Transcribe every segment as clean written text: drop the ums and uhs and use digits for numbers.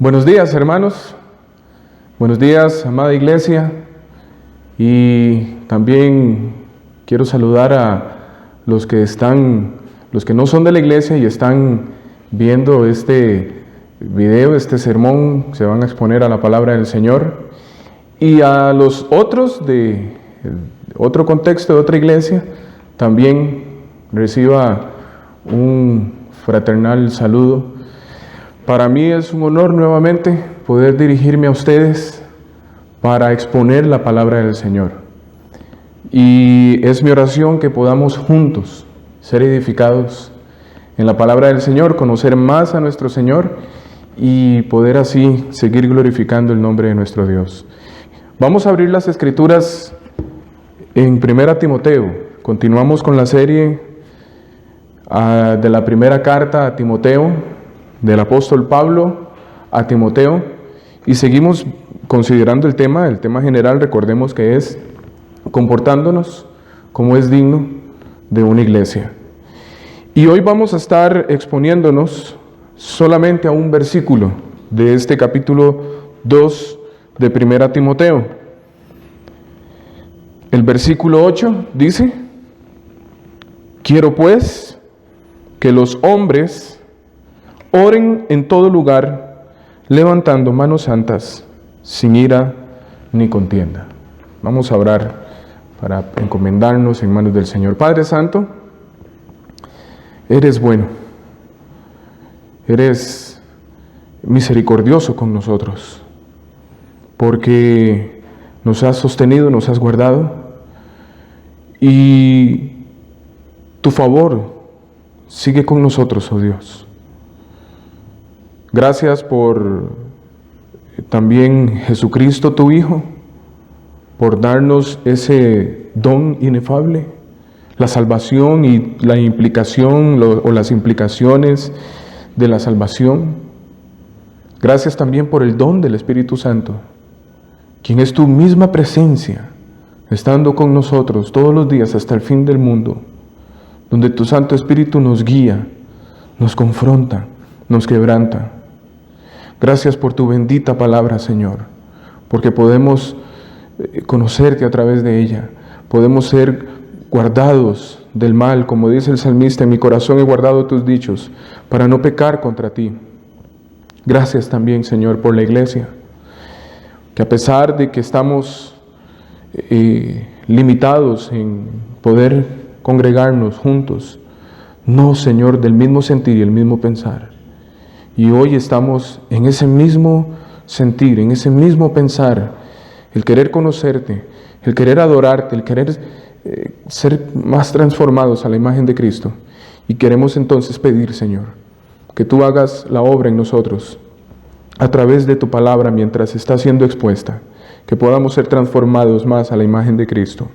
Buenos días, hermanos. Buenos días, amada iglesia. Y también quiero saludar a los que no son de la iglesia y están viendo este video, este sermón, se van a exponer a la palabra del Señor. Y a los otros de otro contexto, de otra iglesia, también reciba un fraternal saludo. Para mí es un honor nuevamente poder dirigirme a ustedes para exponer la palabra del Señor. Y es mi oración que podamos juntos ser edificados en la palabra del Señor, conocer más a nuestro Señor y poder así seguir glorificando el nombre de nuestro Dios. Vamos a abrir las Escrituras en 1 Timoteo. Continuamos con la serie de la primera carta a Timoteo, del apóstol Pablo a Timoteo, y seguimos considerando el tema general. Recordemos que es comportándonos como es digno de una iglesia. Y hoy vamos a estar exponiéndonos solamente a un versículo de este capítulo 2 de 1 Timoteo. El versículo 8 dice: Quiero pues que los hombres oren en todo lugar, levantando manos santas, sin ira ni contienda. Vamos a orar para encomendarnos en manos del Señor. Padre Santo, eres bueno, eres misericordioso con nosotros, porque nos has sostenido, nos has guardado, y tu favor sigue con nosotros, oh Dios. Gracias por también Jesucristo, tu Hijo, por darnos ese don inefable, la salvación y la implicación o las implicaciones de la salvación. Gracias también por el don del Espíritu Santo, quien es tu misma presencia, estando con nosotros todos los días hasta el fin del mundo, donde tu Santo Espíritu nos guía, nos confronta, nos quebranta. Gracias por tu bendita palabra, Señor, porque podemos conocerte a través de ella, podemos ser guardados del mal, como dice el salmista: en mi corazón he guardado tus dichos, para no pecar contra ti. Gracias también, Señor, por la iglesia, que a pesar de que estamos limitados en poder congregarnos juntos, no, Señor, del mismo sentir y el mismo pensar. Y hoy estamos en ese mismo sentir, en ese mismo pensar, el querer conocerte, el querer adorarte, el querer ser más transformados a la imagen de Cristo. Y queremos entonces pedir, Señor, que tú hagas la obra en nosotros a través de tu palabra mientras está siendo expuesta, que podamos ser transformados más a la imagen de Cristo.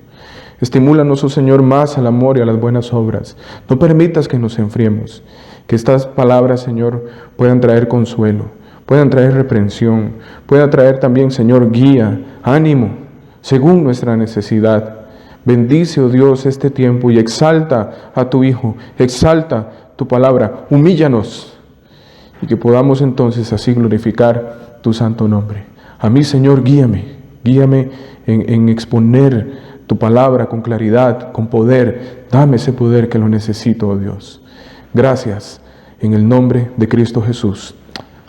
Estimúlanos, oh Señor, más al amor y a las buenas obras. No permitas que nos enfriemos. Que estas palabras, Señor, puedan traer consuelo, puedan traer reprensión, puedan traer también, Señor, guía, ánimo, según nuestra necesidad. Bendice, oh Dios, este tiempo y exalta a tu Hijo, exalta tu palabra, humíllanos, y que podamos entonces así glorificar tu santo nombre. A mí, Señor, guíame en exponer tu palabra con claridad, con poder. Dame ese poder que lo necesito, oh Dios. Gracias, en el nombre de Cristo Jesús.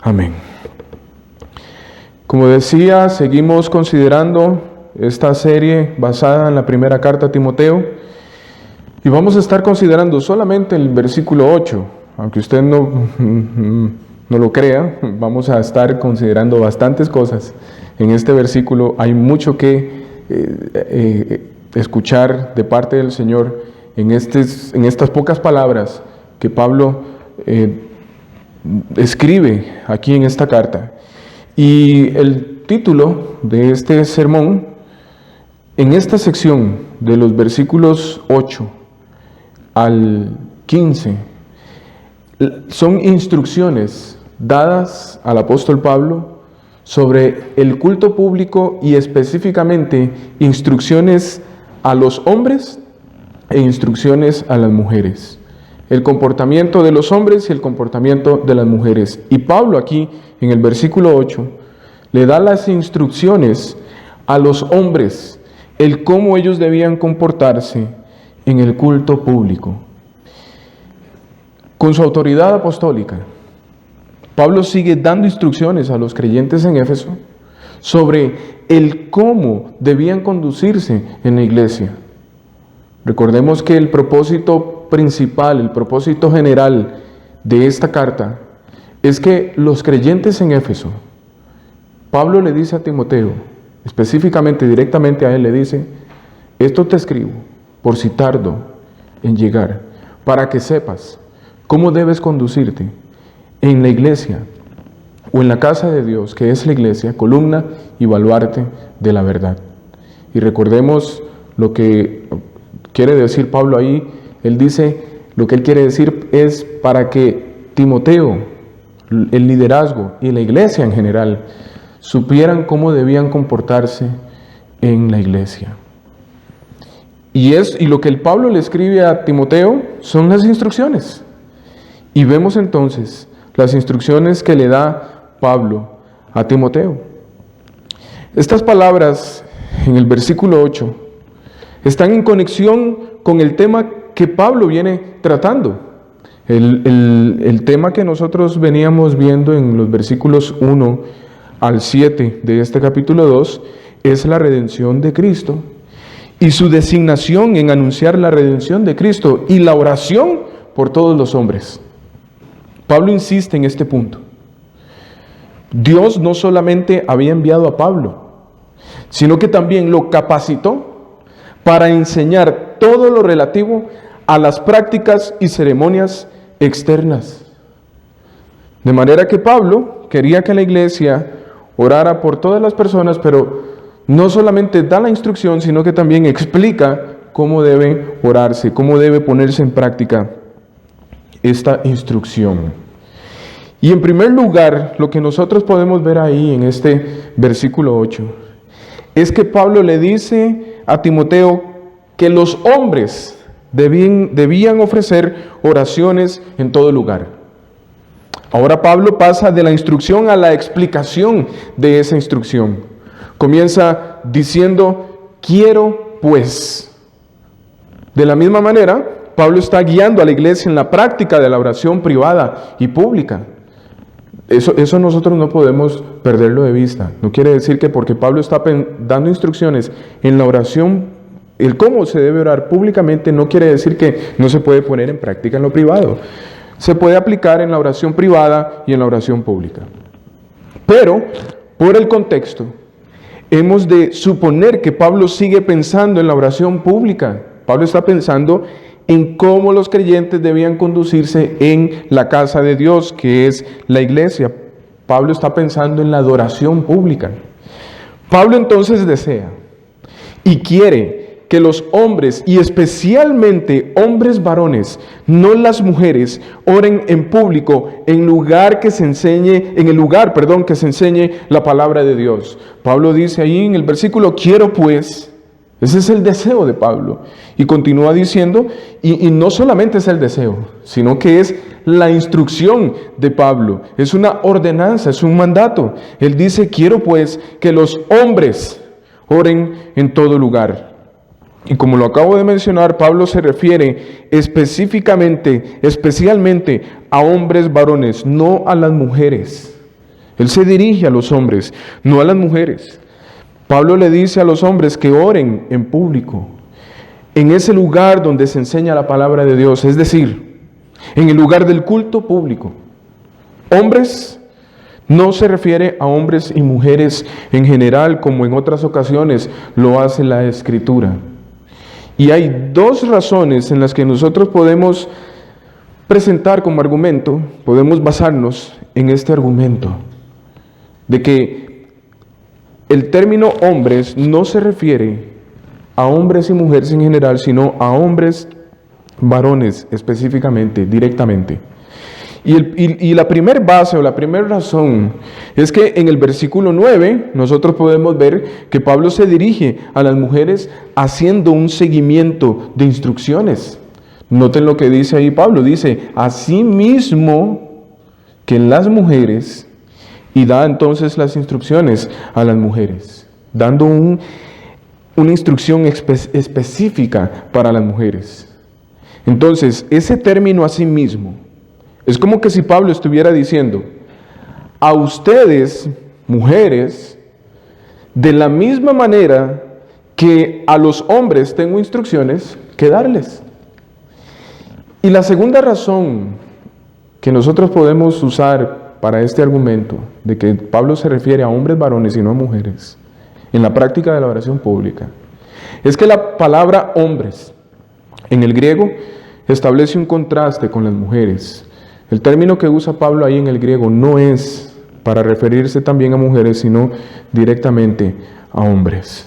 Amén. Como decía, seguimos considerando esta serie basada en la primera carta a Timoteo, y vamos a estar considerando solamente el versículo 8, aunque usted no lo crea. Vamos a estar considerando bastantes cosas en este versículo. Hay mucho que escuchar de parte del Señor en estas pocas palabras que Pablo escribe aquí en esta carta. Y el título de este sermón, en esta sección de los versículos 8 al 15, son instrucciones dadas al apóstol Pablo sobre el culto público, y específicamente instrucciones a los hombres e instrucciones a las mujeres. el comportamiento de los hombres y el comportamiento de las mujeres. Y Pablo aquí, en el versículo 8, le da las instrucciones a los hombres, el cómo ellos debían comportarse en el culto público. Con su autoridad apostólica, Pablo sigue dando instrucciones a los creyentes en Éfeso sobre el cómo debían conducirse en la iglesia. Recordemos que el propósito principal, el propósito general de esta carta es que los creyentes en Éfeso, Pablo le dice a Timoteo, específicamente, directamente a él le dice: esto te escribo por si tardo en llegar, para que sepas cómo debes conducirte en la iglesia o en la casa de Dios, que es la iglesia, columna y baluarte de la verdad. Y recordemos lo que quiere decir Pablo ahí. Él dice, lo que él quiere decir es para que Timoteo, el liderazgo y la iglesia en general supieran cómo debían comportarse en la iglesia. Y lo que el Pablo le escribe a Timoteo son las instrucciones. Y vemos entonces las instrucciones que le da Pablo a Timoteo. Estas palabras en el versículo 8 están en conexión con el tema que Pablo viene tratando. El tema que nosotros veníamos viendo en los versículos 1 al 7 de este capítulo 2 es la redención de Cristo y su designación en anunciar la redención de Cristo y la oración por todos los hombres. Pablo insiste en este punto. Dios no solamente había enviado a Pablo, sino que también lo capacitó para enseñar todo lo relativo a las prácticas y ceremonias externas. De manera que Pablo quería que la iglesia orara por todas las personas, pero no solamente da la instrucción, sino que también explica cómo debe orarse, cómo debe ponerse en práctica esta instrucción. Y en primer lugar, lo que nosotros podemos ver ahí en este versículo 8, es que Pablo le dice a Timoteo que los hombres debían ofrecer oraciones en todo lugar. Ahora Pablo pasa de la instrucción a la explicación de esa instrucción. Comienza diciendo, quiero pues. De la misma manera, Pablo está guiando a la iglesia en la práctica de la oración privada y pública. Eso nosotros no podemos perderlo de vista. No quiere decir que porque Pablo está dando instrucciones en la oración, el cómo se debe orar públicamente, no quiere decir que no se puede poner en práctica en lo privado. Se puede aplicar en la oración privada y en la oración pública. Pero, por el contexto, hemos de suponer que Pablo sigue pensando en la oración pública. Pablo está pensando en cómo los creyentes debían conducirse en la casa de Dios, que es la iglesia. Pablo está pensando en la adoración pública. Pablo entonces desea y quiere que los hombres, y especialmente hombres varones, no las mujeres, oren en público en el lugar que se enseñe la palabra de Dios. Pablo dice ahí en el versículo, quiero pues. Ese es el deseo de Pablo. Y continúa diciendo, y no solamente es el deseo, sino que es la instrucción de Pablo. Es una ordenanza, es un mandato. Él dice, quiero pues que los hombres oren en todo lugar. Y como lo acabo de mencionar, Pablo se refiere especialmente a hombres varones, no a las mujeres. Él se dirige a los hombres, no a las mujeres. Pablo le dice a los hombres que oren en público, en ese lugar donde se enseña la palabra de Dios, es decir, en el lugar del culto público. Hombres no se refiere a hombres y mujeres en general, como en otras ocasiones lo hace la Escritura. Y hay dos razones en las que nosotros podemos presentar como argumento, podemos basarnos en este argumento, de que el término hombres no se refiere a hombres y mujeres en general, sino a hombres varones específicamente, directamente. Y la primera base o la primera razón es que en el versículo 9 nosotros podemos ver que Pablo se dirige a las mujeres haciendo un seguimiento de instrucciones. Noten lo que dice ahí Pablo, dice, asimismo que las mujeres, y da entonces las instrucciones a las mujeres, dando una instrucción específica para las mujeres. Entonces, ese término asimismo, es como que si Pablo estuviera diciendo, a ustedes, mujeres, de la misma manera que a los hombres tengo instrucciones que darles. Y la segunda razón que nosotros podemos usar para este argumento de que Pablo se refiere a hombres varones y no a mujeres en la práctica de la oración pública es que la palabra hombres en el griego establece un contraste con las mujeres. El término que usa Pablo ahí en el griego no es para referirse también a mujeres, sino directamente a hombres.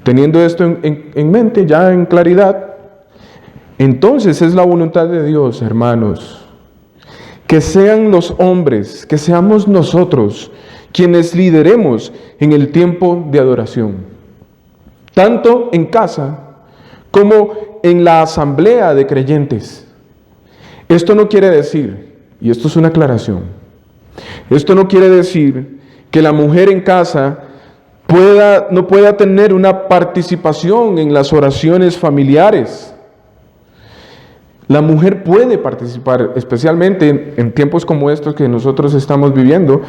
Teniendo esto en mente, ya en claridad, entonces es la voluntad de Dios, hermanos, que sean los hombres, que seamos nosotros quienes lideremos en el tiempo de adoración, tanto en casa como en la asamblea de creyentes. Esto no quiere decir, y esto es una aclaración, esto no quiere decir que la mujer en casa no pueda tener una participación en las oraciones familiares. La mujer puede participar, especialmente en tiempos como estos que nosotros estamos viviendo.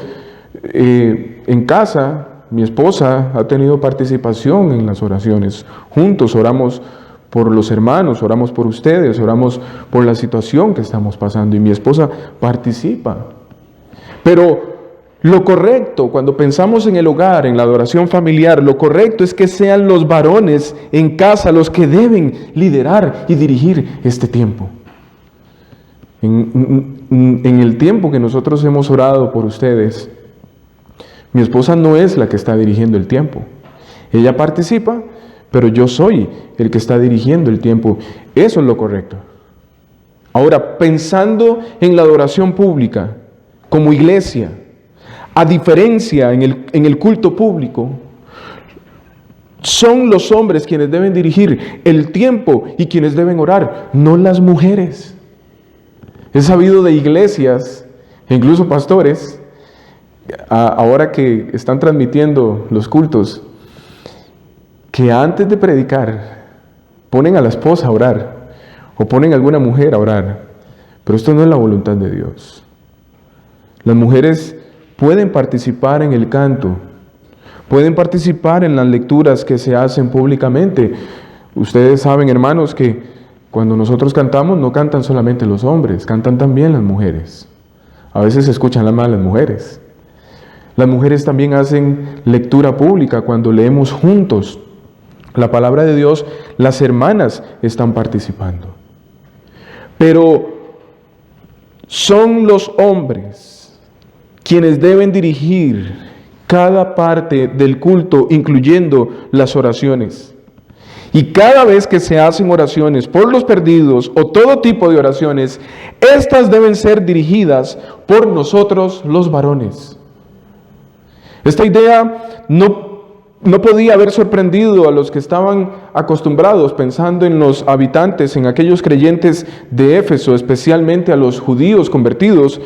En casa, mi esposa ha tenido participación en las oraciones. Juntos oramos por los hermanos, oramos por ustedes, oramos por la situación que estamos pasando y mi esposa participa. Pero lo correcto, cuando pensamos en el hogar, en la adoración familiar, lo correcto es que sean los varones en casa los que deben liderar y dirigir este tiempo. En el tiempo que nosotros hemos orado por ustedes, mi esposa no es la que está dirigiendo el tiempo. Ella participa, pero yo soy el que está dirigiendo el tiempo. Eso es lo correcto. Ahora, pensando en la adoración pública, como iglesia, a diferencia en el culto público, son los hombres quienes deben dirigir el tiempo y quienes deben orar, no las mujeres. He sabido de iglesias, incluso pastores, ahora que están transmitiendo los cultos, que antes de predicar ponen a la esposa a orar o ponen a alguna mujer a orar, pero esto no es la voluntad de Dios. Las mujeres pueden participar en el canto, pueden participar en las lecturas que se hacen públicamente. Ustedes saben, hermanos, que cuando nosotros cantamos no cantan solamente los hombres, cantan también las mujeres. A veces se escuchan las malas mujeres. Las mujeres también hacen lectura pública cuando leemos juntos la palabra de Dios. Las hermanas están participando. Pero son los hombres quienes deben dirigir cada parte del culto, incluyendo las oraciones. Y cada vez que se hacen oraciones por los perdidos o todo tipo de oraciones, estas deben ser dirigidas por nosotros los varones. Esta idea no podía haber sorprendido a los que estaban acostumbrados, pensando en los habitantes, en aquellos creyentes de Éfeso, especialmente a los judíos convertidos.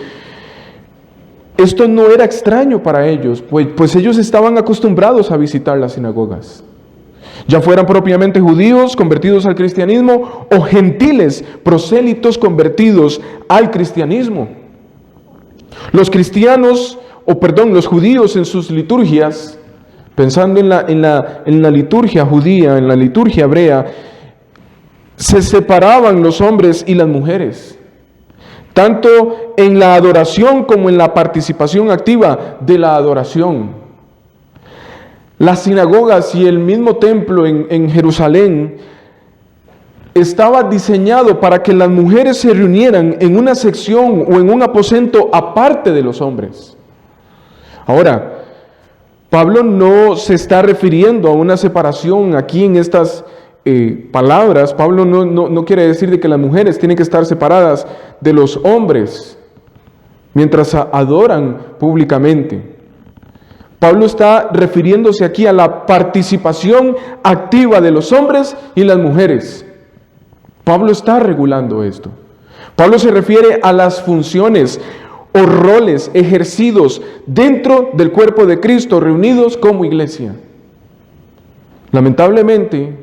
Esto no era extraño para ellos, pues ellos estaban acostumbrados a visitar las sinagogas. Ya fueran propiamente judíos convertidos al cristianismo o gentiles prosélitos convertidos al cristianismo. Los judíos en sus liturgias, pensando en la liturgia judía, en la liturgia hebrea, se separaban los hombres y las mujeres, tanto en la adoración como en la participación activa de la adoración. Las sinagogas y el mismo templo en Jerusalén estaba diseñado para que las mujeres se reunieran en una sección o en un aposento aparte de los hombres. Ahora, Pablo no se está refiriendo a una separación aquí en estas palabras. Pablo no quiere decir de que las mujeres tienen que estar separadas de los hombres mientras adoran públicamente. Pablo está refiriéndose aquí a la participación activa de los hombres y las mujeres. Pablo está regulando esto. Pablo se refiere a las funciones o roles ejercidos dentro del cuerpo de Cristo, reunidos como iglesia. Lamentablemente,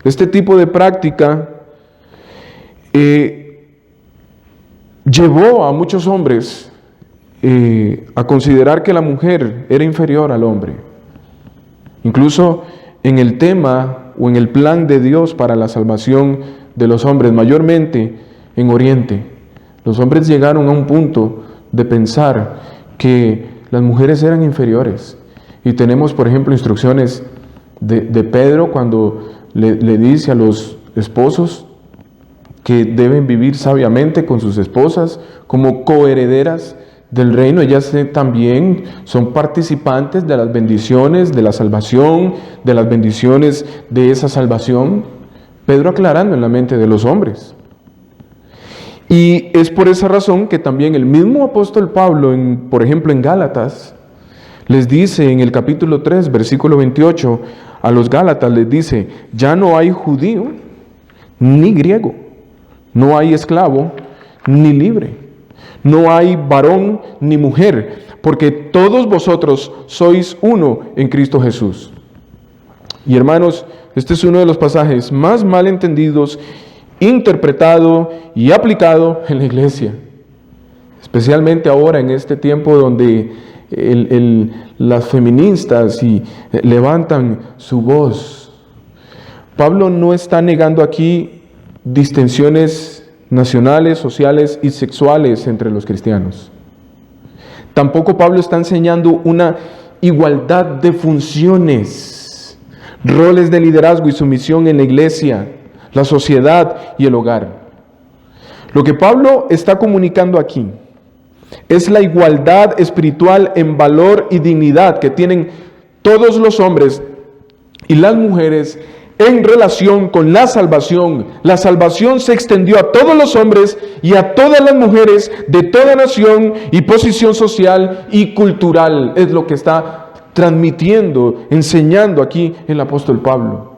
este tipo de práctica llevó a muchos hombres a considerar que la mujer era inferior al hombre. Incluso en el tema o en el plan de Dios para la salvación de los hombres, mayormente en Oriente, los hombres llegaron a un punto de pensar que las mujeres eran inferiores. Y tenemos, por ejemplo, instrucciones de Pedro cuando le dice a los esposos que deben vivir sabiamente con sus esposas como coherederas del reino. Ellas también son participantes de las bendiciones de la salvación, de las bendiciones de esa salvación. Pedro aclarando en la mente de los hombres. Y es por esa razón que también el mismo apóstol Pablo, por ejemplo en Gálatas, les dice en el capítulo 3, versículo 28, a los Gálatas les dice: ya no hay judío ni griego, no hay esclavo ni libre, no hay varón ni mujer, porque todos vosotros sois uno en Cristo Jesús. Y hermanos, este es uno de los pasajes más mal entendidos, interpretado y aplicado en la iglesia, especialmente ahora en este tiempo donde las feministas levantan su voz. Pablo no está negando aquí distinciones nacionales, sociales y sexuales entre los cristianos. Tampoco Pablo está enseñando una igualdad de funciones, roles de liderazgo y sumisión en la iglesia, la sociedad y el hogar. Lo que Pablo está comunicando aquí es la igualdad espiritual en valor y dignidad que tienen todos los hombres y las mujeres en relación con la salvación. La salvación se extendió a todos los hombres y a todas las mujeres de toda nación y posición social y cultural. Es lo que está transmitiendo, enseñando aquí el apóstol Pablo.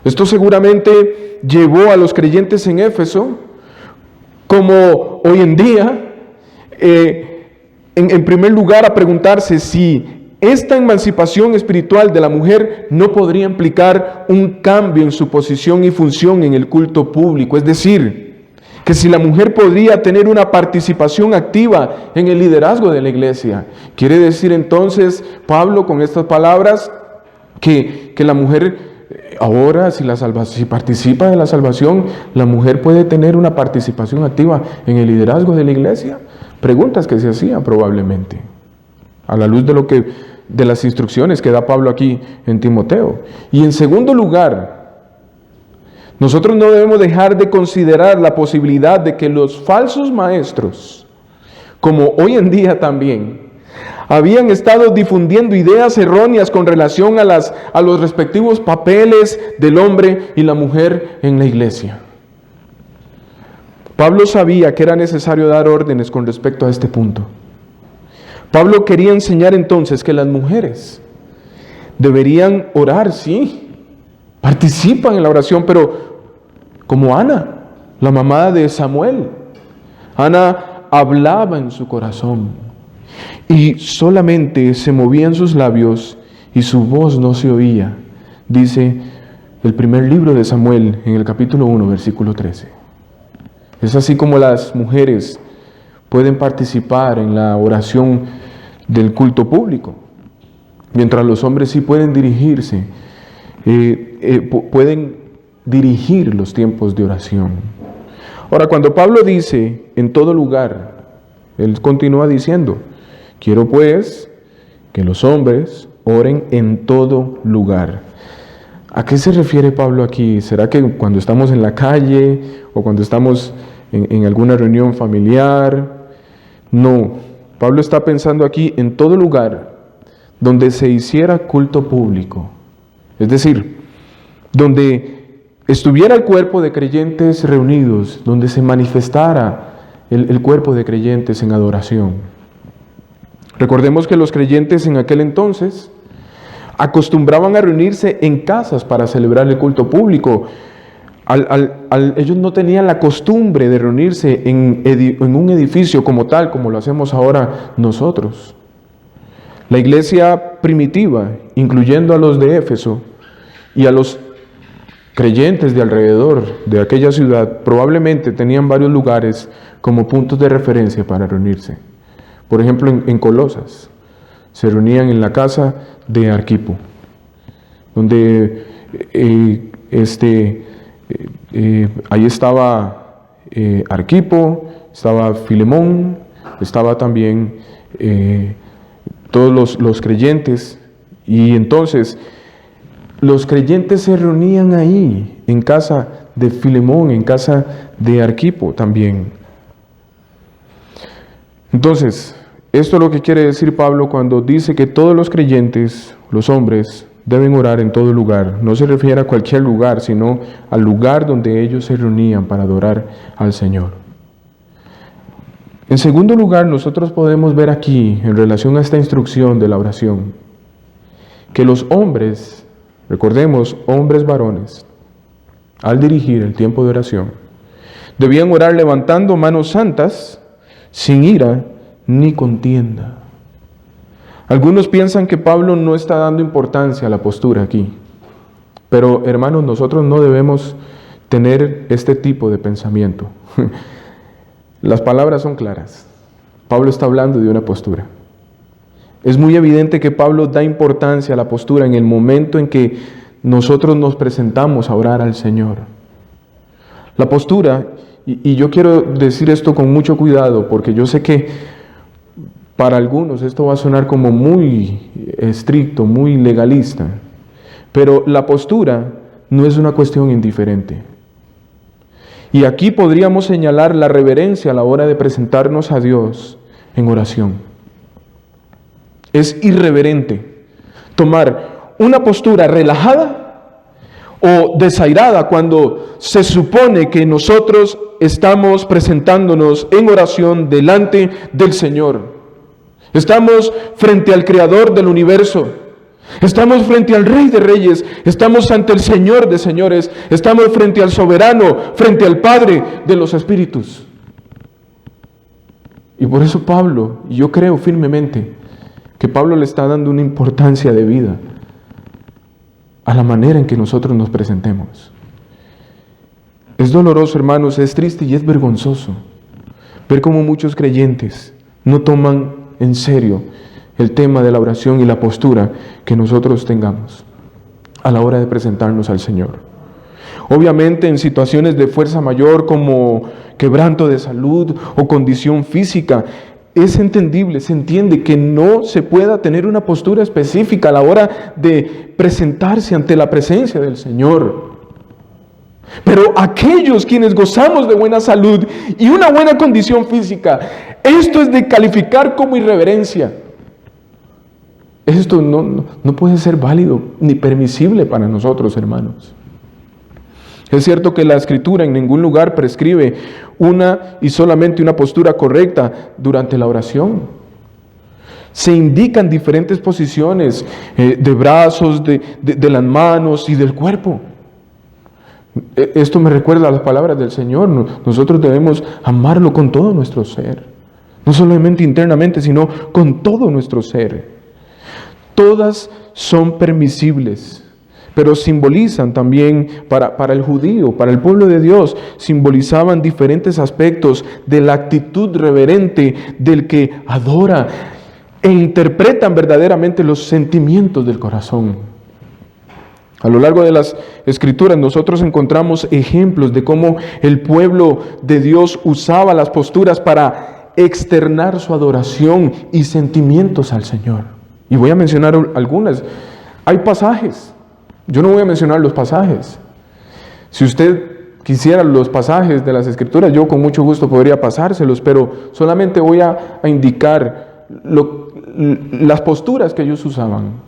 Esto seguramente llevó a los creyentes en Éfeso, como hoy en día, en primer lugar a preguntarse si esta emancipación espiritual de la mujer no podría implicar un cambio en su posición y función en el culto público. Es decir, que si la mujer podría tener una participación activa en el liderazgo de la iglesia. Quiere decir entonces, Pablo, con estas palabras, que la mujer ahora, si participa de la salvación, la mujer puede tener una participación activa en el liderazgo de la iglesia. Preguntas que se hacían probablemente, a la luz de las instrucciones que da Pablo aquí en Timoteo. Y en segundo lugar, nosotros no debemos dejar de considerar la posibilidad de que los falsos maestros, como hoy en día también, habían estado difundiendo ideas erróneas con relación a los respectivos papeles del hombre y la mujer en la iglesia. Pablo sabía que era necesario dar órdenes con respecto a este punto. Pablo quería enseñar entonces que las mujeres deberían orar, sí, participan en la oración, pero como Ana, la mamá de Samuel. Ana hablaba en su corazón y solamente se movían sus labios y su voz no se oía. Dice el primer libro de Samuel en el capítulo 1, versículo 13. Es así como las mujeres pueden participar en la oración del culto público, mientras los hombres sí pueden dirigirse, pueden dirigir los tiempos de oración. Ahora, cuando Pablo dice en todo lugar, él continúa diciendo: quiero pues que los hombres oren en todo lugar. ¿A qué se refiere Pablo aquí? ¿Será que cuando estamos en la calle o cuando estamos en alguna reunión familiar? No, Pablo está pensando aquí en todo lugar donde se hiciera culto público, es decir, donde estuviera el cuerpo de creyentes reunidos, donde se manifestara el cuerpo de creyentes en adoración. Recordemos que los creyentes en aquel entonces acostumbraban a reunirse en casas para celebrar el culto público. Ellos no tenían la costumbre de reunirse en un edificio como tal, como lo hacemos ahora nosotros. La iglesia primitiva, incluyendo a los de Éfeso y a los creyentes de alrededor de aquella ciudad, probablemente tenían varios lugares como puntos de referencia para reunirse. Por ejemplo, en Colosas, se reunían en la casa de Arquipo, donde ahí estaba Arquipo, estaba Filemón, estaba también todos los creyentes, y entonces los creyentes se reunían ahí, en casa de Filemón, en casa de Arquipo también. Entonces, esto es lo que quiere decir Pablo cuando dice que todos los creyentes, los hombres, deben orar en todo lugar. No se refiere a cualquier lugar, sino al lugar donde ellos se reunían para adorar al Señor. En segundo lugar, nosotros podemos ver aquí, en relación a esta instrucción de la oración, que los hombres, recordemos, hombres varones, al dirigir el tiempo de oración, debían orar levantando manos santas, sin ira ni contienda. Algunos piensan que Pablo no está dando importancia a la postura aquí, pero hermanos, nosotros no debemos tener este tipo de pensamiento. Las palabras son claras. Pablo está hablando de una postura. Es muy evidente que Pablo da importancia a la postura en el momento en que nosotros nos presentamos a orar al Señor. La postura, y yo quiero decir esto con mucho cuidado, porque yo sé que para algunos esto va a sonar como muy estricto, muy legalista, pero la postura no es una cuestión indiferente. Y aquí podríamos señalar la reverencia a la hora de presentarnos a Dios en oración. Es irreverente tomar una postura relajada o desairada cuando se supone que nosotros estamos presentándonos en oración delante del Señor. Estamos frente al Creador del universo. Estamos frente al Rey de Reyes. Estamos ante el Señor de Señores. Estamos frente al Soberano, frente al Padre de los Espíritus. Y por eso Pablo, y yo creo firmemente que Pablo le está dando una importancia de vida a la manera en que nosotros nos presentemos. Es doloroso, hermanos, es triste y es vergonzoso ver cómo muchos creyentes no toman en serio el tema de la oración y la postura que nosotros tengamos a la hora de presentarnos al Señor. Obviamente en situaciones de fuerza mayor como quebranto de salud o condición física, es entendible, se entiende que no se pueda tener una postura específica a la hora de presentarse ante la presencia del Señor. Pero aquellos quienes gozamos de buena salud y una buena condición física, esto es de calificar como irreverencia. Esto no puede ser válido ni permisible para nosotros, hermanos. Es cierto que la Escritura en ningún lugar prescribe una y solamente una postura correcta durante la oración. Se indican diferentes posiciones de brazos, de las manos y del cuerpo. Esto me recuerda a las palabras del Señor. Nosotros debemos amarlo con todo nuestro ser. No solamente internamente, sino con todo nuestro ser. Todas son permisibles, pero simbolizan también para el judío, para el pueblo de Dios, simbolizaban diferentes aspectos de la actitud reverente del que adora e interpretan verdaderamente los sentimientos del corazón. A lo largo de las Escrituras nosotros encontramos ejemplos de cómo el pueblo de Dios usaba las posturas para externar su adoración y sentimientos al Señor. Y voy a mencionar algunas. Hay pasajes. Yo no voy a mencionar los pasajes. Si usted quisiera los pasajes de las Escrituras, yo con mucho gusto podría pasárselos, pero solamente voy a indicar las posturas que ellos usaban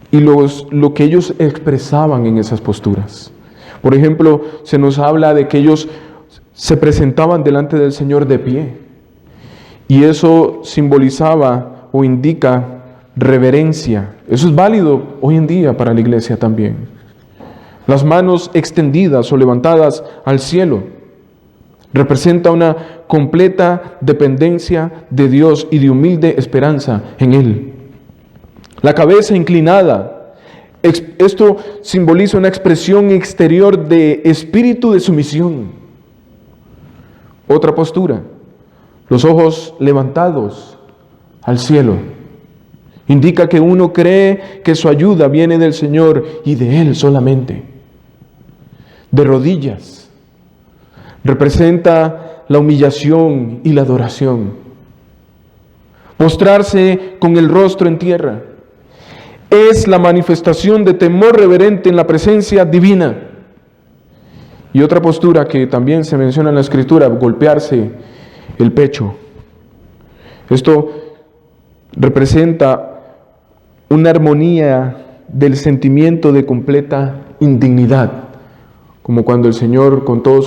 y lo que ellos expresaban en esas posturas. Por ejemplo, se nos habla de que ellos se presentaban delante del Señor de pie, y eso simbolizaba o indica reverencia. Eso es válido hoy en día para la iglesia también. Las manos extendidas o levantadas al cielo representa una completa dependencia de Dios y de humilde esperanza en Él. La cabeza inclinada, esto simboliza una expresión exterior de espíritu de sumisión. Otra postura, los ojos levantados al cielo, indica que uno cree que su ayuda viene del Señor y de Él solamente. De rodillas, representa la humillación y la adoración. Postrarse con el rostro en tierra es la manifestación de temor reverente en la presencia divina. Y otra postura que también se menciona en la Escritura, golpearse el pecho. Esto representa una armonía del sentimiento de completa indignidad, como cuando el Señor contó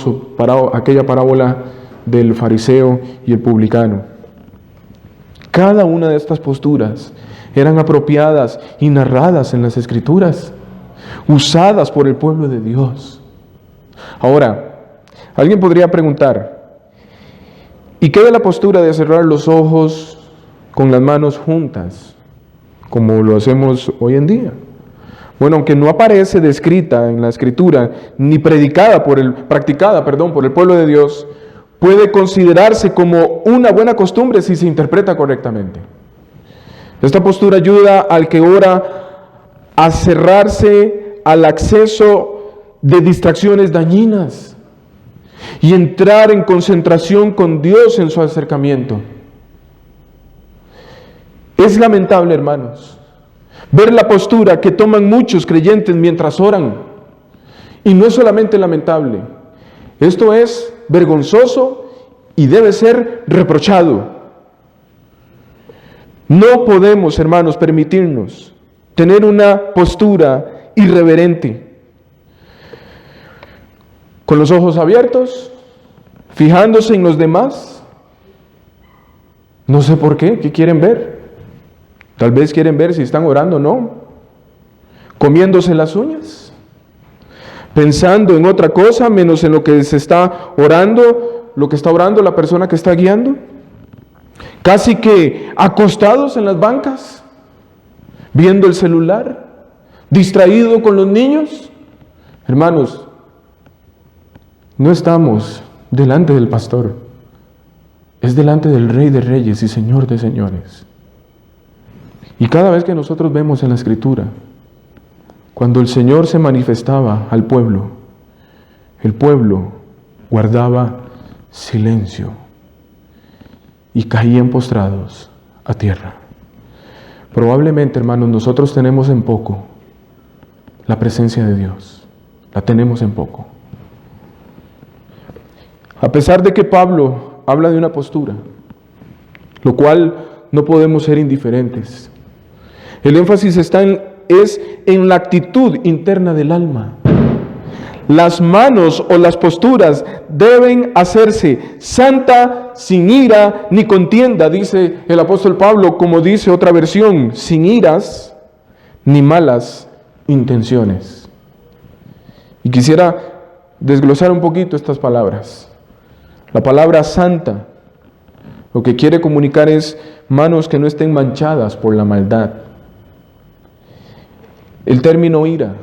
aquella parábola del fariseo y el publicano. Cada una de estas posturas eran apropiadas y narradas en las Escrituras, usadas por el pueblo de Dios. Ahora, alguien podría preguntar, ¿y qué de la postura de cerrar los ojos con las manos juntas, como lo hacemos hoy en día? Bueno, aunque no aparece descrita en la Escritura, ni practicada por el pueblo de Dios, puede considerarse como una buena costumbre si se interpreta correctamente. Esta postura ayuda al que ora a cerrarse al acceso de distracciones dañinas y entrar en concentración con Dios en su acercamiento. Es lamentable, hermanos, ver la postura que toman muchos creyentes mientras oran. Y no es solamente lamentable, esto es vergonzoso y debe ser reprochado. No podemos, hermanos, permitirnos tener una postura irreverente, con los ojos abiertos, fijándose en los demás. No sé por qué, ¿qué quieren ver? Tal vez quieren ver si están orando o no, comiéndose las uñas, pensando en otra cosa menos en lo que se está orando, lo que está orando la persona que está guiando. Casi que acostados en las bancas, viendo el celular, distraído con los niños. Hermanos, no estamos delante del pastor, es delante del Rey de Reyes y Señor de Señores. Y cada vez que nosotros vemos en la Escritura, cuando el Señor se manifestaba al pueblo, el pueblo guardaba silencio y caían postrados a tierra. Probablemente, hermanos, nosotros tenemos en poco la presencia de Dios. La tenemos en poco. A pesar de que Pablo habla de una postura, lo cual no podemos ser indiferentes. El énfasis es en la actitud interna del alma. Las manos o las posturas deben hacerse santa, sin ira ni contienda, dice el apóstol Pablo, como dice otra versión, sin iras ni malas intenciones. Y quisiera desglosar un poquito estas palabras. La palabra santa, lo que quiere comunicar es manos que no estén manchadas por la maldad. El término ira,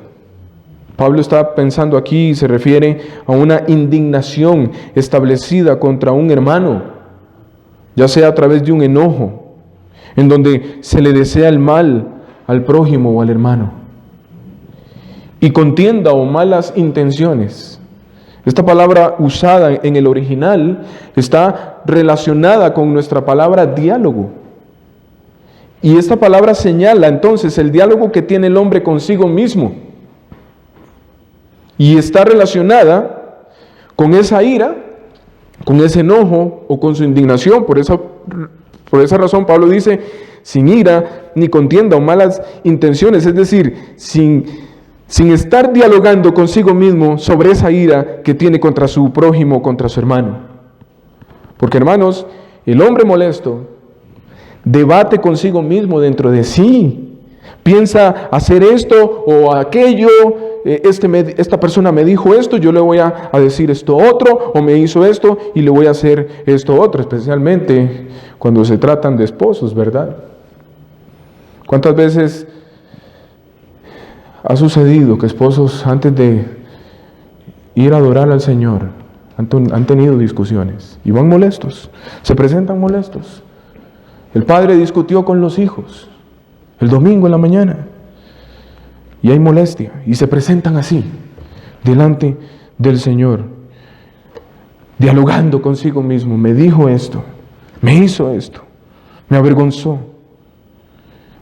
Pablo está pensando aquí y se refiere a una indignación establecida contra un hermano, ya sea a través de un enojo, en donde se le desea el mal al prójimo o al hermano. Y contienda o malas intenciones. Esta palabra usada en el original está relacionada con nuestra palabra diálogo. Y esta palabra señala entonces el diálogo que tiene el hombre consigo mismo. Y está relacionada con esa ira, con ese enojo o con su indignación. Por esa razón Pablo dice, sin ira, ni contienda o malas intenciones. Es decir, sin estar dialogando consigo mismo sobre esa ira que tiene contra su prójimo, contra su hermano. Porque, hermanos, el hombre molesto debate consigo mismo dentro de sí. Piensa hacer esto o aquello esta persona me dijo esto, yo le voy a decir esto otro, o me hizo esto y le voy a hacer esto otro, especialmente cuando se tratan de esposos, ¿verdad? ¿Cuántas veces ha sucedido que esposos antes de ir a adorar al Señor han tenido discusiones y van molestos, se presentan molestos? El padre discutió con los hijos el domingo en la mañana y hay molestia y se presentan así delante del Señor, dialogando consigo mismo. Me dijo esto, me hizo esto, me avergonzó,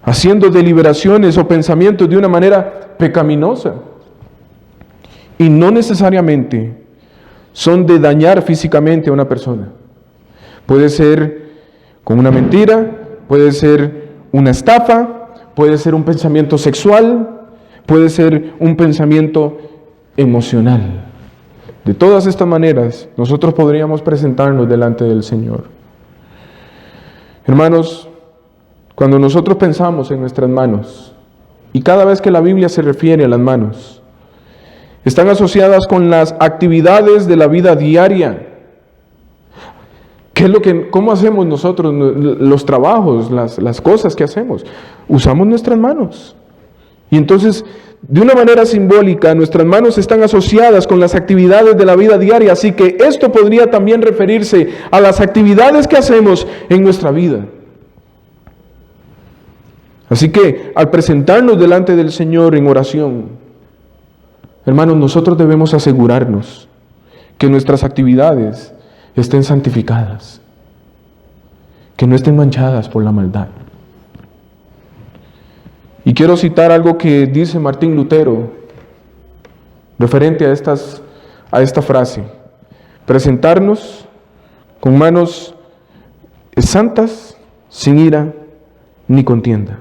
haciendo deliberaciones o pensamientos de una manera pecaminosa, y no necesariamente son de dañar físicamente a una persona. Puede ser con una mentira, puede ser una estafa, puede ser un pensamiento sexual, puede ser un pensamiento emocional. De todas estas maneras, nosotros podríamos presentarnos delante del Señor. Hermanos, cuando nosotros pensamos en nuestras manos, y cada vez que la Biblia se refiere a las manos, están asociadas con las actividades de la vida diaria. ¿Cómo hacemos nosotros los trabajos, las cosas que hacemos? Usamos nuestras manos. Y entonces, de una manera simbólica, nuestras manos están asociadas con las actividades de la vida diaria, así que esto podría también referirse a las actividades que hacemos en nuestra vida. Así que, al presentarnos delante del Señor en oración, hermanos, nosotros debemos asegurarnos que nuestras actividades estén santificadas, que no estén manchadas por la maldad. Y quiero citar algo que dice Martín Lutero referente a esta frase: presentarnos con manos santas, sin ira ni contienda.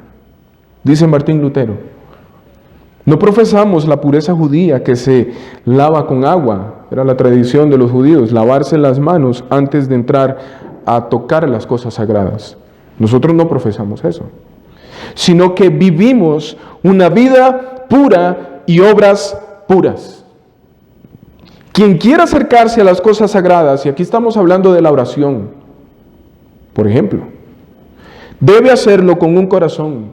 Dice Martín Lutero: no profesamos la pureza judía que se lava con agua. Era la tradición de los judíos, lavarse las manos antes de entrar a tocar las cosas sagradas. Nosotros no profesamos eso, sino que vivimos una vida pura y obras puras. Quien quiera acercarse a las cosas sagradas, y aquí estamos hablando de la oración, por ejemplo, debe hacerlo con un corazón,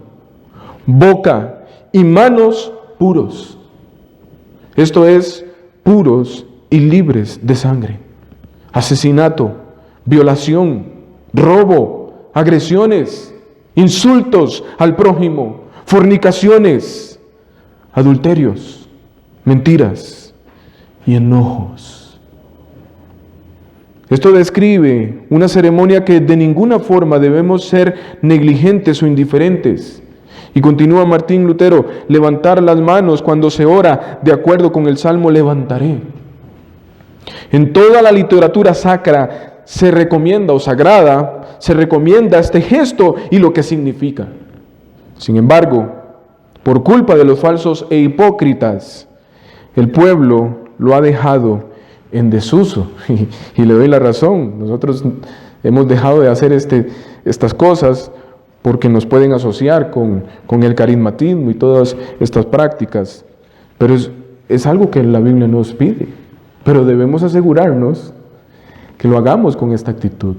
boca y manos puros. Esto es, puros y libres de sangre, asesinato, violación, robo, agresiones, insultos al prójimo, fornicaciones, adulterios, mentiras y enojos. Esto describe una ceremonia que de ninguna forma debemos ser negligentes o indiferentes. Y continúa Martín Lutero: levantar las manos cuando se ora, de acuerdo con el Salmo levantaré. En toda la literatura sacra se recomienda, o sagrada, se recomienda este gesto y lo que significa. Sin embargo, por culpa de los falsos e hipócritas, el pueblo lo ha dejado en desuso. Y le doy la razón. Nosotros hemos dejado de hacer estas cosas porque nos pueden asociar con el carismatismo y todas estas prácticas. Pero es algo que la Biblia nos pide. Pero debemos asegurarnos que lo hagamos con esta actitud.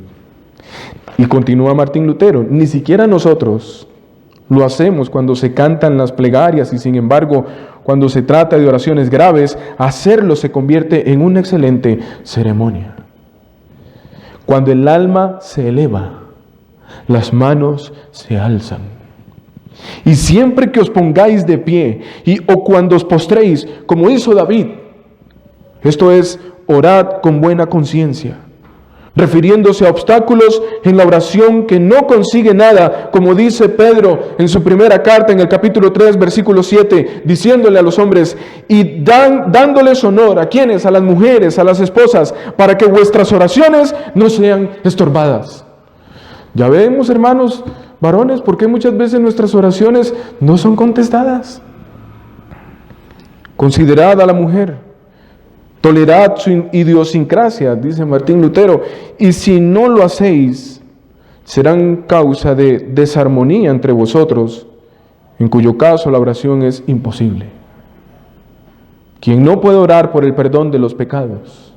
Y continúa Martín Lutero: ni siquiera nosotros lo hacemos cuando se cantan las plegarias, y sin embargo, cuando se trata de oraciones graves, hacerlo se convierte en una excelente ceremonia. Cuando el alma se eleva, las manos se alzan. Y siempre que os pongáis de pie, o cuando os postréis, como hizo David, esto es, orad con buena conciencia, refiriéndose a obstáculos en la oración que no consigue nada, como dice Pedro en su primera carta, en el capítulo 3, versículo 7, diciéndole a los hombres, y dándoles honor, ¿a quiénes? A las mujeres, a las esposas, para que vuestras oraciones no sean estorbadas. Ya vemos, hermanos varones, por qué muchas veces nuestras oraciones no son contestadas. Considerad a la mujer, tolerad su idiosincrasia, dice Martín Lutero, y si no lo hacéis, serán causa de desarmonía entre vosotros, en cuyo caso la oración es imposible. quien no puede orar por el perdón de los pecados,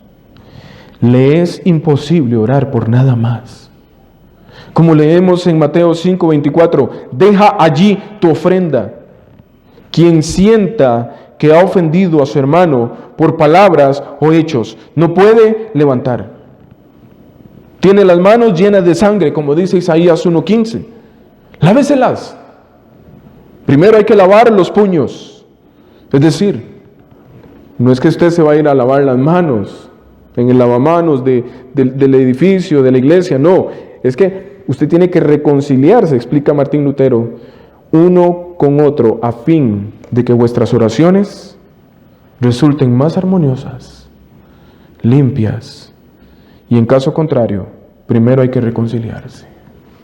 le es imposible orar por nada más. Como leemos en Mateo 5:24, deja allí tu ofrenda. Quien sienta que ha ofendido a su hermano por palabras o hechos, no puede levantar. Tiene las manos llenas de sangre, como dice Isaías 1:15. Láveselas. Primero hay que lavar los puños. Es decir, no es que usted se va a ir a lavar las manos en el lavamanos del edificio, de la iglesia. No, es que usted tiene que reconciliarse, explica Martín Lutero, uno con otro, a fin de que vuestras oraciones resulten más armoniosas, limpias, y en caso contrario, primero hay que reconciliarse.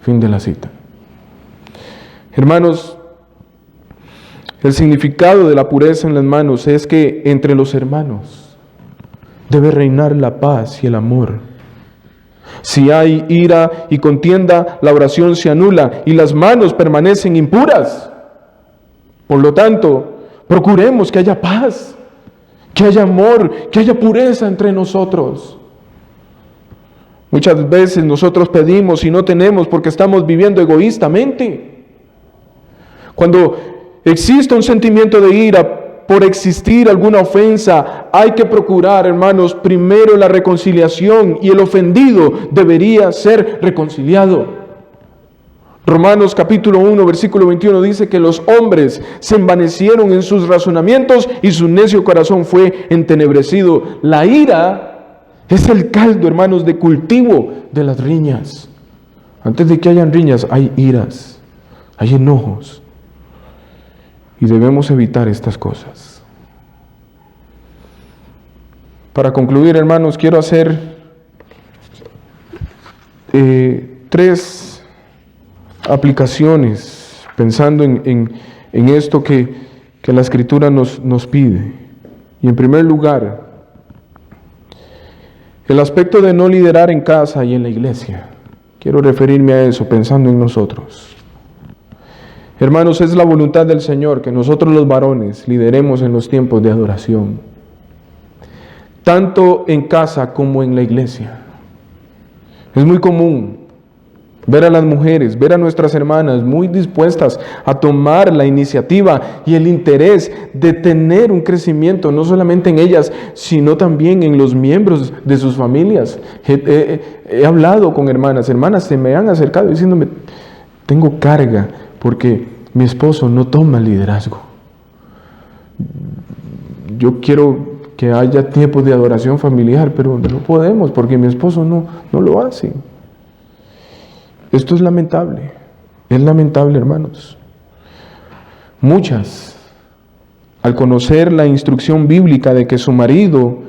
Fin de la cita. Hermanos, el significado de la pureza en las manos es que entre los hermanos debe reinar la paz y el amor. Si hay ira y contienda, la oración se anula y las manos permanecen impuras. Por lo tanto, procuremos que haya paz, que haya amor, que haya pureza entre nosotros. Muchas veces nosotros pedimos y no tenemos porque estamos viviendo egoístamente. Cuando existe un sentimiento de ira por existir alguna ofensa, hay que procurar, hermanos, primero la reconciliación, y el ofendido debería ser reconciliado. Romanos capítulo 1, versículo 21 dice que los hombres se envanecieron en sus razonamientos y su necio corazón fue entenebrecido. La ira es el caldo, hermanos, de cultivo de las riñas. Antes de que hayan riñas, hay iras, hay enojos. Y debemos evitar estas cosas. Para concluir, hermanos, quiero hacer 3 aplicaciones pensando en esto que la Escritura nos pide. Y en primer lugar, el aspecto de no liderar en casa y en la iglesia. Quiero referirme a eso pensando en nosotros. Hermanos, es la voluntad del Señor que nosotros los varones lideremos en los tiempos de adoración, tanto en casa como en la iglesia. Es muy común ver a las mujeres, ver a nuestras hermanas muy dispuestas a tomar la iniciativa y el interés de tener un crecimiento, no solamente en ellas, sino también en los miembros de sus familias. He hablado con hermanas se me han acercado diciéndome, tengo carga, porque mi esposo no toma liderazgo. Yo quiero que haya tiempos de adoración familiar, pero no podemos porque mi esposo no lo hace. Esto es lamentable, hermanos. Muchas, al conocer la instrucción bíblica de que su marido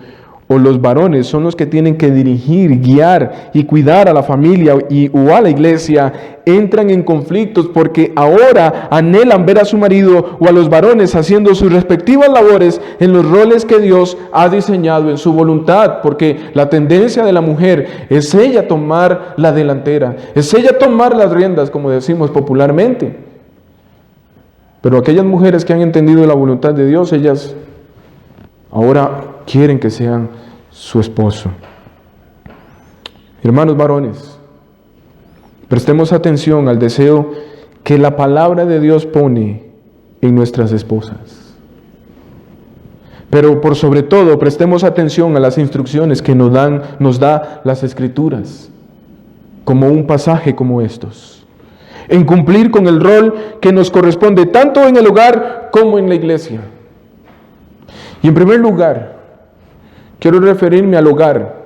o los varones son los que tienen que dirigir, guiar y cuidar a la familia o a la iglesia, entran en conflictos porque ahora anhelan ver a su marido o a los varones haciendo sus respectivas labores en los roles que Dios ha diseñado en su voluntad, porque la tendencia de la mujer es ella tomar la delantera, es ella tomar las riendas, como decimos popularmente. Pero aquellas mujeres que han entendido la voluntad de Dios, ellas ahora quieren que sean su esposo. Hermanos varones, prestemos atención al deseo que la palabra de Dios pone en nuestras esposas. Pero por sobre todo, prestemos atención a las instrucciones que nos da las Escrituras, como un pasaje como estos, en cumplir con el rol que nos corresponde tanto en el hogar como en la iglesia. Y en primer lugar, quiero referirme al hogar.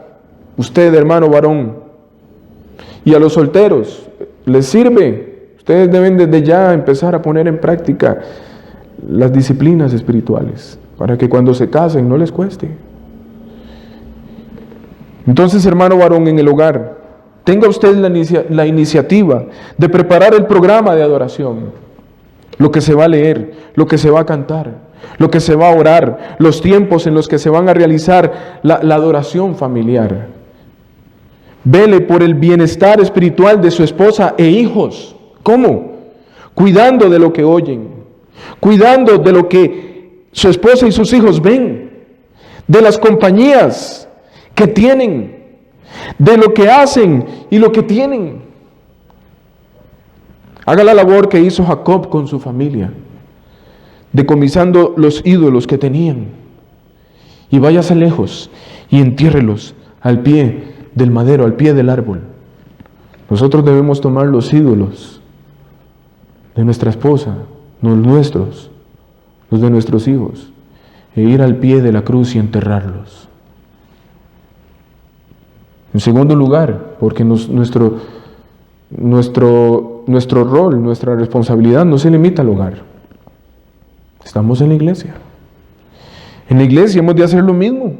Usted, hermano varón, y a los solteros, les sirve. Ustedes deben desde ya empezar a poner en práctica las disciplinas espirituales, para que cuando se casen no les cueste. Entonces, hermano varón, en el hogar, tenga usted la iniciativa de preparar el programa de adoración, lo que se va a leer, lo que se va a cantar, lo que se va a orar, los tiempos en los que se van a realizar la adoración familiar. Vele por el bienestar espiritual de su esposa e hijos. ¿Cómo? Cuidando de lo que oyen, cuidando de lo que su esposa y sus hijos ven. de las compañías que tienen, de lo que hacen y lo que tienen. Haga la labor que hizo Jacob con su familia, decomisando los ídolos que tenían, y váyase lejos y entiérrelos al pie del madero, al pie del árbol. Nosotros debemos tomar los ídolos de nuestra esposa, los nuestros, los de nuestros hijos, e ir al pie de la cruz y enterrarlos. En segundo lugar, porque nuestro rol, nuestra responsabilidad no se limita al hogar. Estamos en la iglesia. En la iglesia hemos de hacer lo mismo.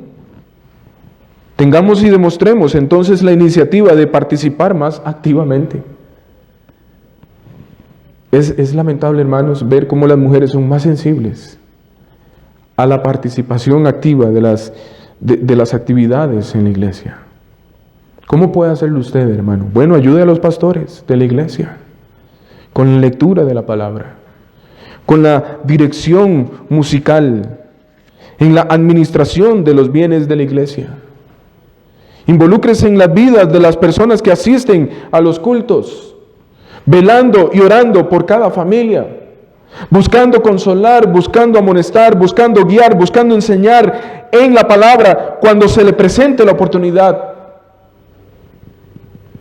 Tengamos y demostremos entonces la iniciativa de participar más activamente. Es lamentable, hermanos, ver cómo las mujeres son más sensibles a la participación activa de las actividades en la iglesia. ¿Cómo puede hacerlo usted, hermano? Bueno, ayude a los pastores de la iglesia con la lectura de la palabra, con la dirección musical, en la administración de los bienes de la iglesia. Involúcrese en las vidas de las personas que asisten a los cultos, velando y orando por cada familia, buscando consolar, buscando amonestar, buscando guiar, buscando enseñar en la palabra cuando se le presente la oportunidad.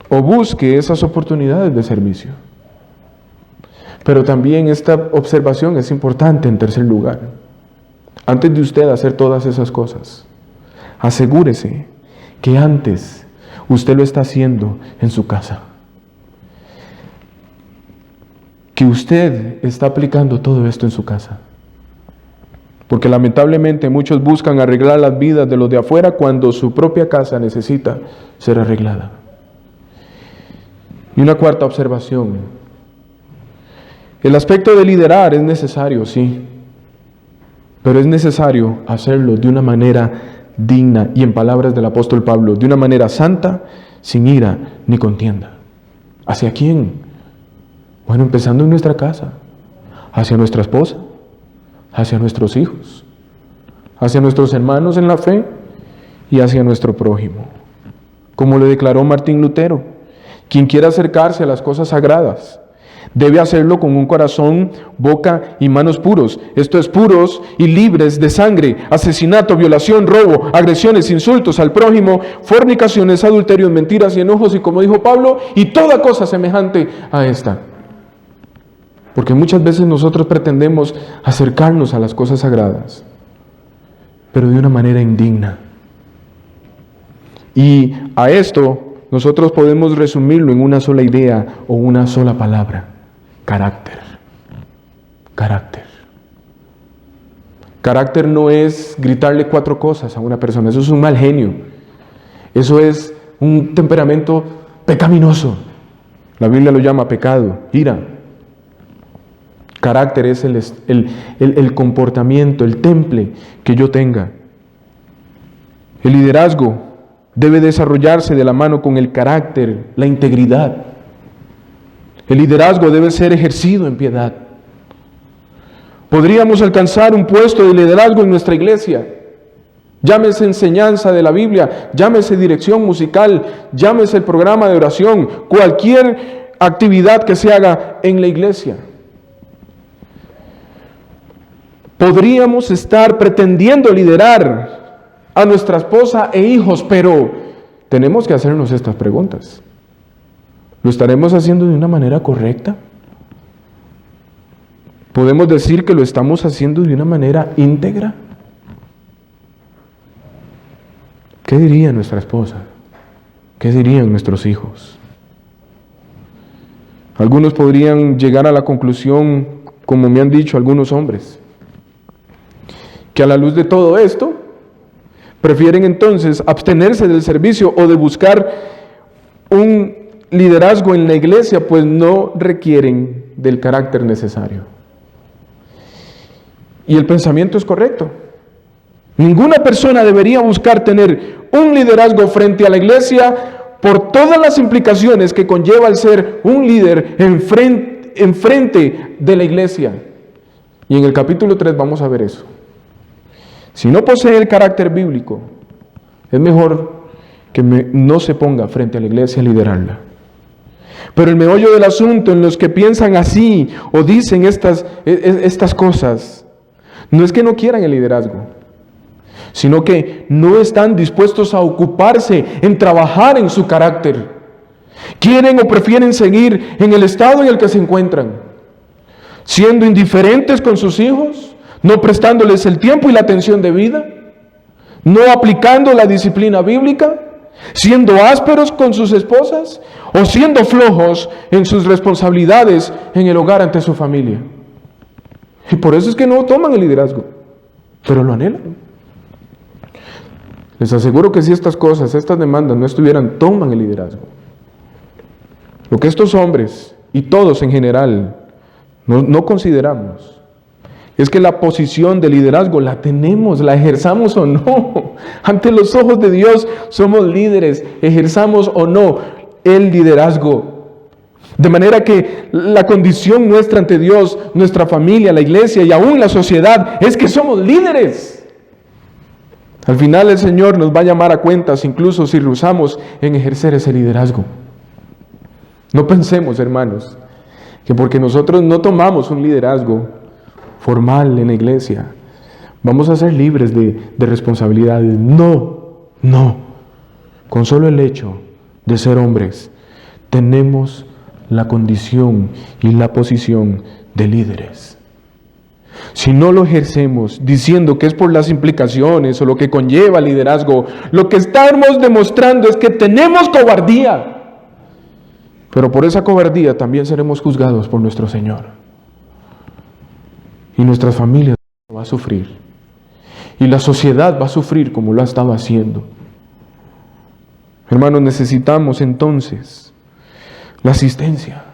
O busque esas oportunidades de servicio. Pero también esta observación es importante en tercer lugar. Antes de usted hacer todas esas cosas, asegúrese que antes usted lo está haciendo en su casa. Que usted está aplicando todo esto en su casa. Porque lamentablemente muchos buscan arreglar las vidas de los de afuera cuando su propia casa necesita ser arreglada. Y una cuarta observación. El aspecto de liderar es necesario, sí, pero es necesario hacerlo de una manera digna y, en palabras del apóstol Pablo, de una manera santa, sin ira ni contienda. ¿Hacia quién? Bueno, empezando en nuestra casa, hacia nuestra esposa, hacia nuestros hijos, hacia nuestros hermanos en la fe y hacia nuestro prójimo. Como le declaró Martín Lutero, quien quiera acercarse a las cosas sagradas debe hacerlo con un corazón, boca y manos puros. Esto es, puros y libres de sangre, asesinato, violación, robo, agresiones, insultos al prójimo, fornicaciones, adulterios, mentiras y enojos, y como dijo Pablo, y toda cosa semejante a esta. Porque muchas veces nosotros pretendemos acercarnos a las cosas sagradas, pero de una manera indigna. Y a esto nosotros podemos resumirlo en una sola idea o una sola palabra: carácter. Carácter. Carácter no es gritarle 4 cosas a una persona, eso es un mal genio. Eso es un temperamento pecaminoso. La Biblia lo llama pecado, ira. Carácter es el comportamiento, el temple que yo tenga. El liderazgo debe desarrollarse de la mano con el carácter, la integridad. El liderazgo debe ser ejercido en piedad. Podríamos alcanzar un puesto de liderazgo en nuestra iglesia. Llámese enseñanza de la Biblia, llámese dirección musical, llámese el programa de oración, cualquier actividad que se haga en la iglesia. Podríamos estar pretendiendo liderar a nuestra esposa e hijos, pero tenemos que hacernos estas preguntas. ¿Lo estaremos haciendo de una manera correcta? ¿Podemos decir que lo estamos haciendo de una manera íntegra? ¿Qué diría nuestra esposa? ¿Qué dirían nuestros hijos? Algunos podrían llegar a la conclusión, como me han dicho algunos hombres, que a la luz de todo esto, prefieren entonces abstenerse del servicio o de buscar un liderazgo en la iglesia, pues no requieren del carácter necesario. Y el pensamiento es correcto. Ninguna persona debería buscar tener un liderazgo frente a la iglesia por todas las implicaciones que conlleva el ser un líder en frente de la iglesia. Y en el capítulo 3 vamos a ver eso. Si no posee el carácter bíblico, es mejor que no se ponga frente a la iglesia a liderarla. Pero el meollo del asunto en los que piensan así o dicen estas cosas, no es que no quieran el liderazgo, sino que no están dispuestos a ocuparse en trabajar en su carácter. Quieren o prefieren seguir en el estado en el que se encuentran, siendo indiferentes con sus hijos, no prestándoles el tiempo y la atención debida, no aplicando la disciplina bíblica, siendo ásperos con sus esposas o siendo flojos en sus responsabilidades en el hogar ante su familia. Y por eso es que no toman el liderazgo, pero lo anhelan. Les aseguro que si estas cosas, estas demandas no estuvieran, toman el liderazgo. Lo que estos hombres y todos en general no consideramos es que la posición de liderazgo la tenemos, la ejerzamos o no. Ante los ojos de Dios somos líderes, ejerzamos o no el liderazgo. De manera que la condición nuestra ante Dios, nuestra familia, la iglesia y aún la sociedad es que somos líderes. Al final el Señor nos va a llamar a cuentas, incluso si rehusamos en ejercer ese liderazgo. No pensemos, hermanos, que porque nosotros no tomamos un liderazgo formal en la iglesia, vamos a ser libres de responsabilidades. No. Con solo el hecho de ser hombres, tenemos la condición y la posición de líderes. Si no lo ejercemos diciendo que es por las implicaciones o lo que conlleva el liderazgo, lo que estamos demostrando es que tenemos cobardía. Pero por esa cobardía también seremos juzgados por nuestro Señor. Y nuestras familias van a sufrir. Y la sociedad va a sufrir como lo ha estado haciendo. Hermanos, necesitamos entonces la asistencia,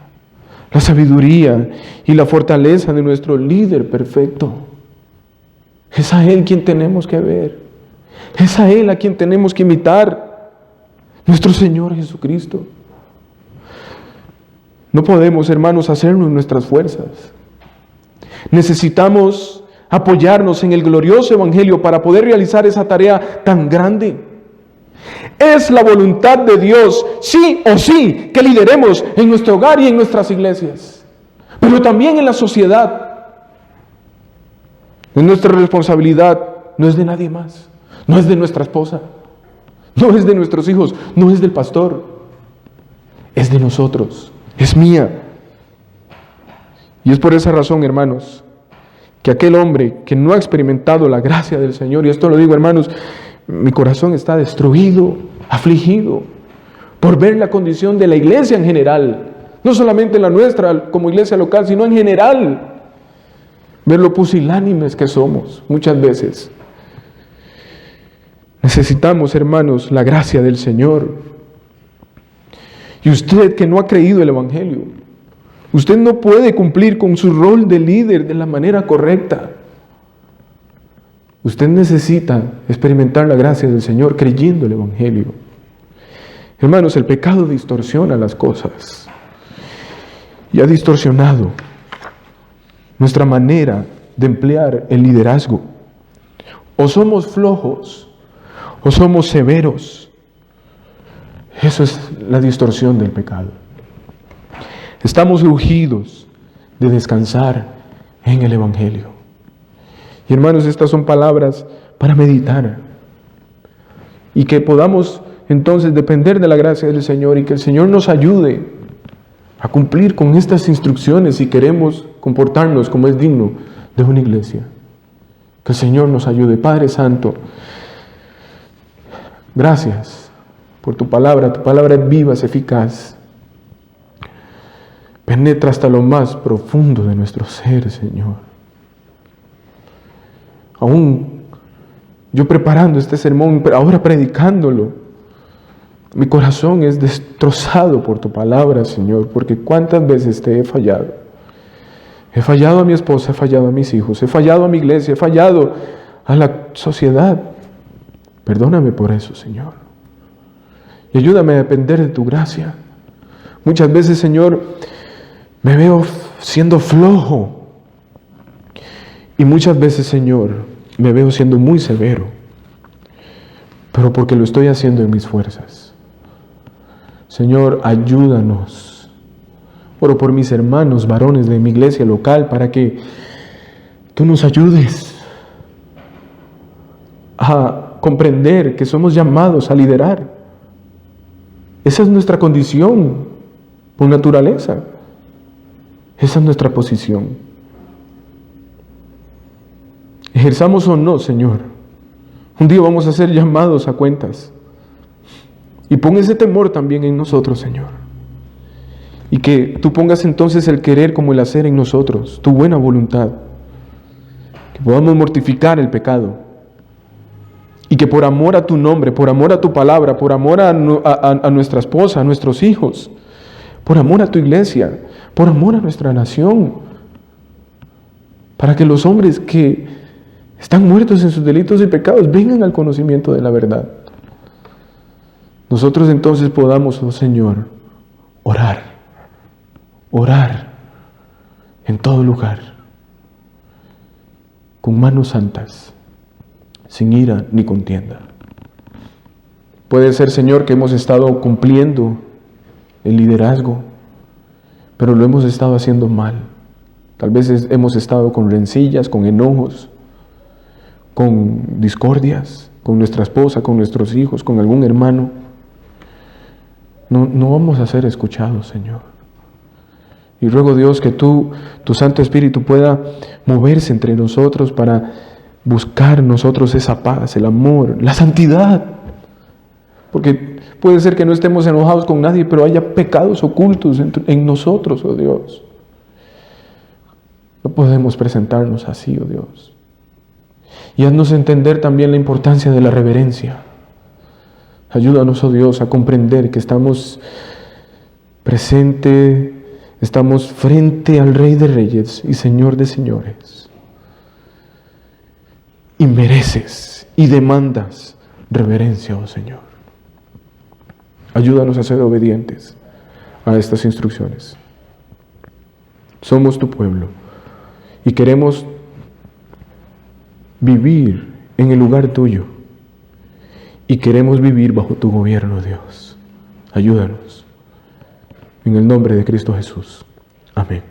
la sabiduría y la fortaleza de nuestro líder perfecto. Es a Él quien tenemos que ver. Es a Él a quien tenemos que imitar. Nuestro Señor Jesucristo. No podemos, hermanos, hacerlo en nuestras fuerzas. Necesitamos apoyarnos en el glorioso Evangelio para poder realizar esa tarea tan grande. Es la voluntad de Dios, sí o sí, que lideremos en nuestro hogar y en nuestras iglesias, pero también en la sociedad. Nuestra responsabilidad no es de nadie más, no es de nuestra esposa, no es de nuestros hijos, no es del pastor, es de nosotros, es mía. Y es por esa razón, hermanos, que aquel hombre que no ha experimentado la gracia del Señor, y esto lo digo, hermanos, mi corazón está destruido, afligido, por ver la condición de la iglesia en general, no solamente la nuestra como iglesia local, sino en general, ver lo pusilánimes que somos muchas veces. Necesitamos, hermanos, la gracia del Señor. Y usted que no ha creído el Evangelio, usted no puede cumplir con su rol de líder de la manera correcta. Usted necesita experimentar la gracia del Señor creyendo el Evangelio. Hermanos, el pecado distorsiona las cosas y ha distorsionado nuestra manera de emplear el liderazgo. O somos flojos o somos severos. Eso es la distorsión del pecado. Estamos urgidos de descansar en el Evangelio. Y hermanos, estas son palabras para meditar. Y que podamos entonces depender de la gracia del Señor y que el Señor nos ayude a cumplir con estas instrucciones si queremos comportarnos como es digno de una iglesia. Que el Señor nos ayude. Padre Santo, gracias por tu palabra. Tu palabra es viva, es eficaz. Penetra hasta lo más profundo de nuestro ser, Señor. Aún yo preparando este sermón, ahora predicándolo, mi corazón es destrozado por tu palabra, Señor, porque cuántas veces te he fallado. He fallado a mi esposa, he fallado a mis hijos, he fallado a mi iglesia, he fallado a la sociedad. Perdóname por eso, Señor. Y ayúdame a depender de tu gracia. Muchas veces, Señor, me veo siendo flojo. Y muchas veces, Señor, me veo siendo muy severo, pero porque lo estoy haciendo en mis fuerzas. Señor, ayúdanos. Oro por mis hermanos varones de mi iglesia local para que tú nos ayudes a comprender que somos llamados a liderar. Esa es nuestra condición por naturaleza. Esa es nuestra posición. Ejerzamos o no, Señor, un día vamos a ser llamados a cuentas. Y pon ese temor también en nosotros, Señor. Y que tú pongas entonces el querer como el hacer en nosotros, tu buena voluntad. Que podamos mortificar el pecado. Y que por amor a tu nombre, por amor a tu palabra, por amor a nuestra esposa, a nuestros hijos, por amor a tu iglesia, por amor a nuestra nación, para que los hombres que están muertos en sus delitos y pecados vengan al conocimiento de la verdad. Nosotros entonces podamos, oh Señor, orar en todo lugar, con manos santas, sin ira ni contienda. Puede ser, Señor, que hemos estado cumpliendo el liderazgo, pero lo hemos estado haciendo mal. Tal vez hemos estado con rencillas, con enojos, con discordias, con nuestra esposa, con nuestros hijos, con algún hermano. No vamos a ser escuchados, Señor. Y ruego, Dios, que tu Santo Espíritu pueda moverse entre nosotros para buscar nosotros esa paz, el amor, la santidad. Porque puede ser que no estemos enojados con nadie, pero haya pecados ocultos en nosotros, oh Dios. No podemos presentarnos así, oh Dios. Y haznos entender también la importancia de la reverencia. Ayúdanos, oh Dios, a comprender que estamos estamos frente al Rey de Reyes y Señor de Señores. Y mereces y demandas reverencia, oh Señor. Ayúdanos a ser obedientes a estas instrucciones. Somos tu pueblo y queremos vivir en el lugar tuyo y queremos vivir bajo tu gobierno, Dios. Ayúdanos. En el nombre de Cristo Jesús. Amén.